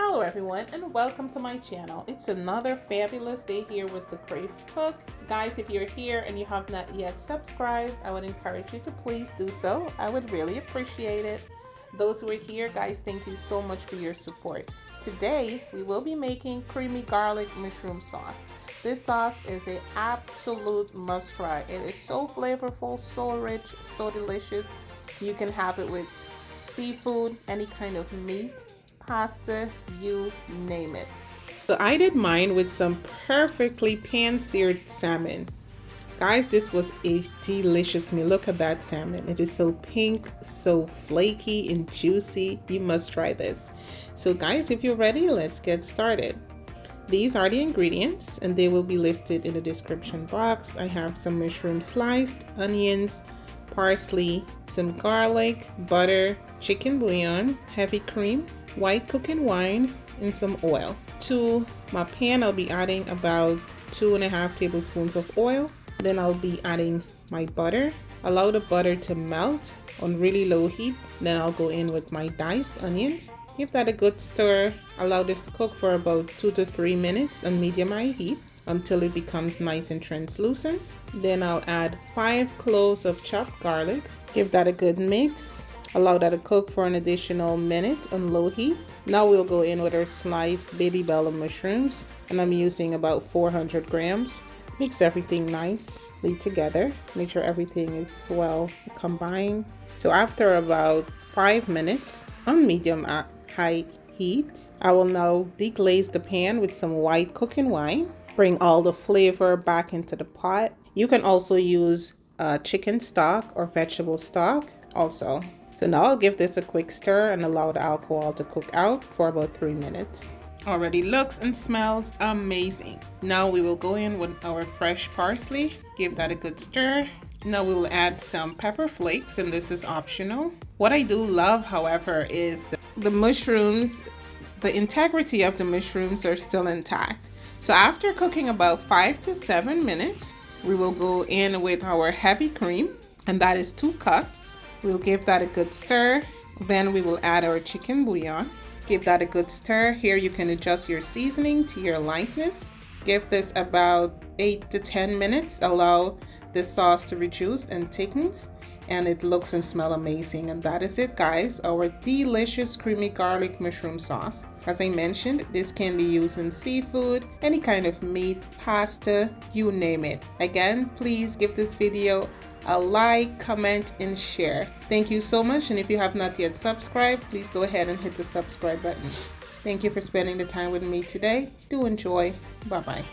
Hello everyone and welcome to my channel. It's another fabulous day here with the Crave Cook. Guys, if you're here and you have not yet subscribed, I would encourage you to please do so. I would really appreciate it. Those who are here, guys, thank you so much for your support. Today we will be making creamy garlic mushroom sauce. This sauce is an absolute must try. It is so flavorful, so rich, so delicious. You can have it with seafood, any kind of meat, pasta, you name it. So I did mine with some perfectly pan-seared salmon. Guys, this was a delicious meal. Look at that salmon. It is so pink, so flaky and juicy. You must try this. So guys, if you're ready, let's get started. These are the ingredients and they will be listed in the description box. I have some mushroom sliced, onions, parsley, some garlic, butter, chicken bouillon, heavy cream, white cooking wine, and some oil. To my pan, I'll be adding about 2.5 tablespoons of oil. Then I'll be adding my butter. Allow the butter to melt on really low heat. Then I'll go in with my diced onions. Give that a good stir. Allow this to cook for about 2 to 3 minutes on medium high heat until it becomes nice and translucent. Then I'll add 5 cloves of chopped garlic. Give that a good mix. Allow that to cook for an additional minute on low heat. Now we'll go in with our sliced baby bella mushrooms, and I'm using about 400 grams. Mix everything nicely together. Make sure everything is well combined. So after about 5 minutes on medium high heat, I will now deglaze the pan with some white cooking wine. Bring all the flavor back into the pot. You can also use chicken stock or vegetable stock also. So now I'll give this a quick stir and allow the alcohol to cook out for about 3 minutes. Already looks and smells amazing. Now we will go in with our fresh parsley. Give that a good stir. Now we will add some pepper flakes, and this is optional. What I do love, however, is the mushrooms. The integrity of the mushrooms are still intact. So after cooking about 5 to 7 minutes, we will go in with our heavy cream, and that is 2 cups. We'll give that a good stir. Then we will add our chicken bouillon. Give that a good stir. Here you can adjust your seasoning to your likeness. Give this about 8 to 10 minutes. Allow the sauce to reduce and thickens, and it looks and smells amazing. And that is it, guys, our delicious creamy garlic mushroom sauce. As I mentioned, this can be used in seafood, any kind of meat, pasta, you name it. Again, please give this video a like, comment, and share. Thank you so much, and if you have not yet subscribed, please go ahead and hit the subscribe button. Thank you for spending the time with me today. Do enjoy. Bye-bye.